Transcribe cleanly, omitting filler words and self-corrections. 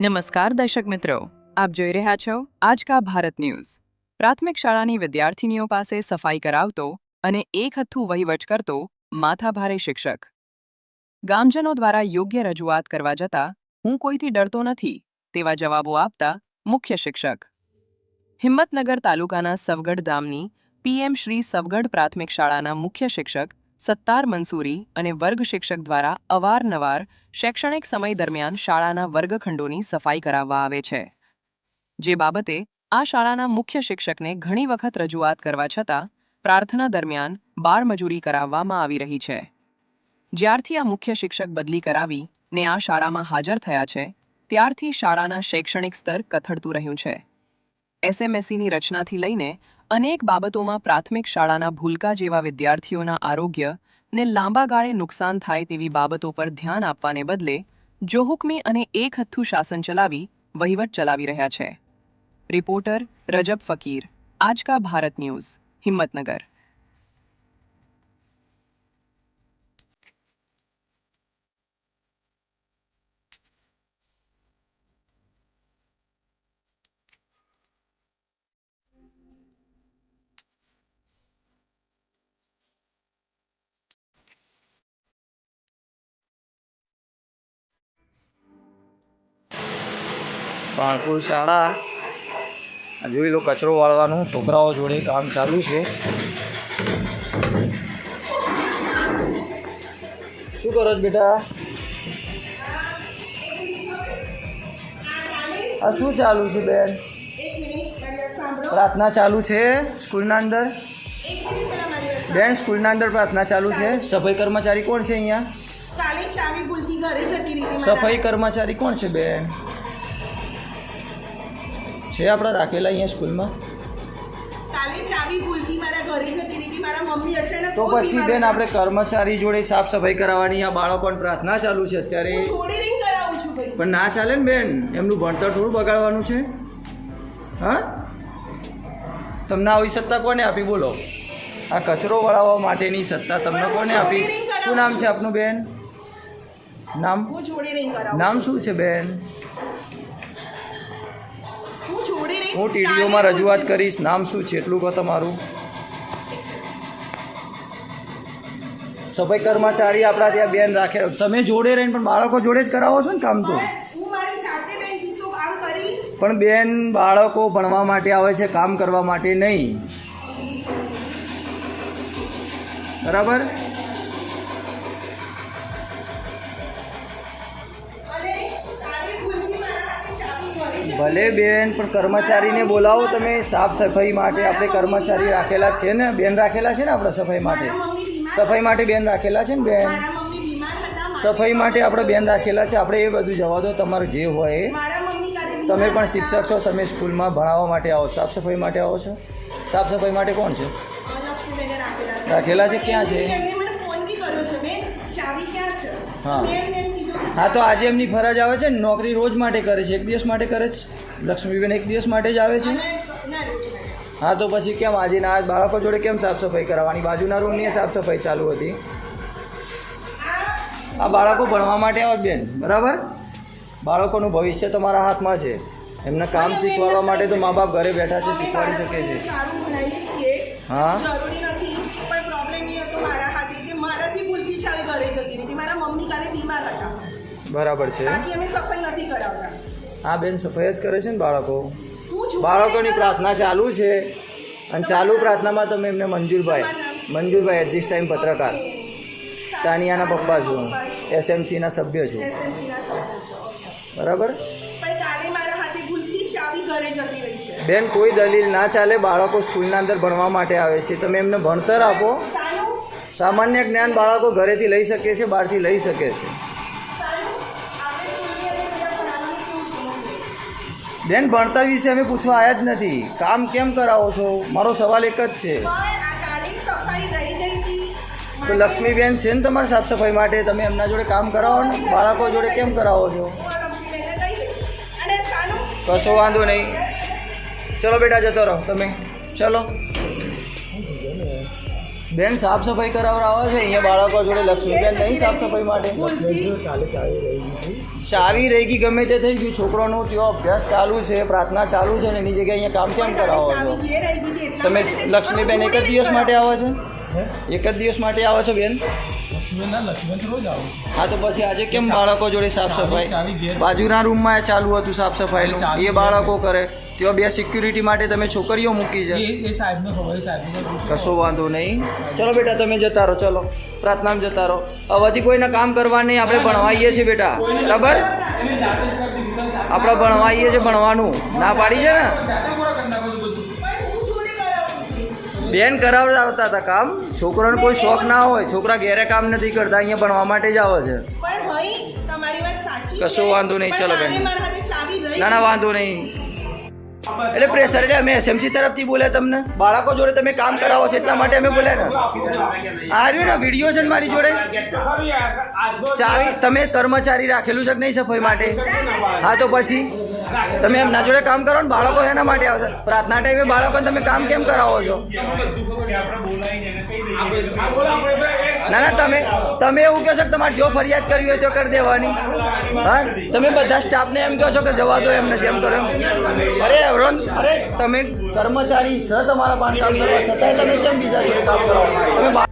નમસ્કાર દર્શક મિત્રો, આપ જોઈ રહ્યા છો આજ કા ભારત ન્યૂઝ। પ્રાથમિક શાળાની વિદ્યાર્થીનીઓ પાસે સફાઈ કરાવતો અને એક હથ્થું વહીવટ કરતો માથાભારે શિક્ષક। ગામજનો દ્વારા યોગ્ય રજૂઆત કરવા જતાં હું કોઈથી ડરતો નથી તેવા જવાબો આપતા મુખ્ય શિક્ષક। હિંમતનગર તાલુકાના સવગઢ ગામની પીએમ શ્રી સવગઢ પ્રાથમિક શાળાના મુખ્ય શિક્ષક સત્તાર મંસૂરી અને વર્ગ શિક્ષક દ્વારા અવારનવાર શૈક્ષણિક સમય દરમિયાન શાળાના વર્ગખંડોની સફાઈ કરાવવા આવે છે, જે બાબતે આ શાળાના મુખ્ય શિક્ષકને ઘણી વખત રજૂઆત કરવા છતાં પ્રાર્થના દરમિયાન બાળમજૂરી કરાવવામાં આવી રહી છે। જ્યારથી આ મુખ્ય શિક્ષક બદલી કરાવી ને આ શાળામાં હાજર થયા છે, ત્યારથી શાળાના શૈક્ષણિક સ્તર કથળતું રહ્યું છે। એસએમએસસીની રચનાથી લઈને અનેક બાબતોમાં પ્રાથમિક શાળાના ભૂલકા જેવા વિદ્યાર્થીઓના આરોગ્ય ને લાંબા ગાળે નુકસાન થાય તેવી બાબતો પર ધ્યાન આપવાને બદલે જોહુકમી અને એક હથ્થું શાસન ચલાવી વહીવટ ચલાવી રહ્યા છે। રિપોર્ટર રજબ ફકીર, આજ કા ભારત ન્યૂઝ, હિંમતનગર। પાણપુર શાળા જોઈ લો, કચરો વાળવાનું છોકરાઓ જોડે કામ ચાલુ છે। શું કરો છો બેટા? આ શું ચાલુ છે બેન? પ્રાર્થના ચાલુ છે સ્કૂલના અંદર? બેન, સ્કૂલના અંદર પ્રાર્થના ચાલુ છે। સફાઈ કર્મચારી કોણ છે અહીંયા? સફાઈ કર્મચારી કોણ છે બેન? છે આપણે રાખેલા અહીંયા સ્કૂલમાં? તો પછી બેન, આપણે કર્મચારી જોડે સાફ સફાઈ કરાવવાની। આ બાળકોને પ્રાર્થના ચાલુ છે અત્યારે, પણ ના ચાલે ને બેન, એમનું ભણતર થોડું બગાડવાનું છે। હા, તમને આવી સત્તા કોને આપી બોલો? આ કચરો વળાવવા માટેની સત્તા તમને કોને આપી? શું નામ છે આપનું બેન? નામ શું છે બેન? હું ટીડીઓમાં રજૂઆત કરીશ। નામ શું છે એટલું કહો તમારું? સફાઈ કર્મચારી આપણા ત્યાં બેન રાખે, તમે જોડે રહીને પણ બાળકો જોડે જ કરાવો છો ને કામ? તો પણ બેન, બાળકો ભણવા માટે આવે છે, કામ કરવા માટે નહીં, બરાબર? ભલે બેન, પણ કર્મચારીને બોલાવો તમે સાફ સફાઈ માટે। આપણે કર્મચારી રાખેલા છે ને, બેન રાખેલા છે ને આપણે સફાઈ માટે? સફાઈ માટે બેન રાખેલા છે ને બેન? સફાઈ માટે આપણે બેન રાખેલા છે। આપણે એ બધું જવા દો, તમારે જે હોય એ। તમે પણ શિક્ષક છો, તમે સ્કૂલમાં ભણાવવા માટે આવો, સાફ સફાઈ માટે આવો છો? સાફ સફાઈ માટે કોણ છે રાખેલા છે? ક્યાં છે? હા હા, તો આજે એમની ફરજ આવે છે ને, નોકરી રોજ માટે કરે છે, એક દિવસ માટે કરે છે? લક્ષ્મીબેન એક દિવસ માટે જ આવે છે? હા, તો પછી કેમ આજે ના બાળકો જોડે કેમ સાફ સફાઈ કરાવવાની? બાજુના રૂમની સાફ સફાઈ ચાલુ હતી। આ બાળકો ભણવા માટે આવે બેન, બરાબર? બાળકોનું ભવિષ્ય તમારા હાથમાં છે। એમને કામ શીખવાડવા માટે તો મા બાપ ઘરે બેઠા છે, શીખવાડી શકે છે। હા, બરાબર છે। હા બેન, સફાઈ જ કરે છે ને બાળકો। બાળકોની પ્રાર્થના ચાલુ છે, અને ચાલુ પ્રાર્થનામાં તમે એમને મંજુરભાઈ એટ ધીસ ટાઈમ પત્રકાર, સાનિયાના પપ્પા છું, એસએમસીના સભ્ય છું, બરાબર? બેન, કોઈ દલીલ ના ચાલે। બાળકો સ્કૂલના અંદર ભણવા માટે આવે છે, તમે એમને ભણતર આપો। સામાન્ય જ્ઞાન બાળકો ઘરેથી લઈ શકે છે, બહારથી લઈ શકે છે। બેન, ભણતર વિશે અમે પૂછવા આવ્યા જ નથી, કામ કેમ કરાવો છો? મારો સવાલ એક જ છે। તો લક્ષ્મીબેન છે ને તમારી સાફ સફાઈ માટે, તમે એમના જોડે કામ કરાવો ને, બાળકો જોડે કેમ કરાવો છો? કશો વાંધો નહીં, ચલો બેટા જતો રહો તમે, ચલો। બેન સાફ સફાઈ કરાવડાવે છે અહીંયા બાળકો જોડે લક્ષ્મીબેન નહીં સાફ સફાઈ માટે ચાવી રહી ગઈ ગમે તે થઈ ગયું છોકરાનો ત્યાં અભ્યાસ ચાલુ છે પ્રાર્થના ચાલુ છે ને એની જગ્યાએ અહીંયા કામ કેમ કરાવો છો તમે લક્ષ્મીબેન એક જ દિવસ માટે આવો છો એક જ દિવસ માટે આવો છો બેન હા તો પછી આજે કેમ બાળકો જોડે સાફ સફાઈ બાજુના રૂમમાં ચાલુ હતું સાફ સફાઈનું એ બાળકો કરે ત્યાં બે સિક્યુરિટી માટે તમે છોકરીઓ મૂકી છે કશો વાંધો નહીં ચલો બેટા તમે જતા રહો ચલો પ્રાર્થનામાં જતા રહો હવેથી કોઈને કામ કરવા નહીં આપણે ભણવાઈએ છીએ બેટા બરાબર આપણે ભણવાઈએ છીએ ભણવાનું ના પાડી છે ને બેન કરાવતા હતા કામ છોકરાને કોઈ શોખ ના હોય છોકરા ઘેરે કામ નથી કરતા અહીંયા ભણવા માટે જ આવે છે કશો વાંધો નહીં ચલો બેન ના વાંધો નહીં એટલે પ્રેશર એટલે અમે એસએમસી તરફથી બોલ્યા તમને બાળકો જોડે તમે કામ કરાવો છો એટલા માટે અમે બોલ્યા ને આ રહ્યું ને વિડીયો છે ને મારી જોડે ચાવી તમે કર્મચારી રાખેલું છે કે નહીં સફાઈ માટે હા તો પછી તમે એમના જોડે કામ કરો ને બાળકો એના માટે આવશે પ્રાર્થના ટાઈમે બાળકોને તમે કામ કેમ કરાવો છો ના તમે એવું કહો છો કે તમારે જો ફરિયાદ કરવી હોય તો કરી દેવાની હા તમે બધા સ્ટાફને એમ કહો છો કે જવા દો એમને જેમ કરો એમ અરે તમે કર્મચારી છો તમારા કામ કરવા છતાંય તમે કેમ બીજા જોડે કામ કરો તમે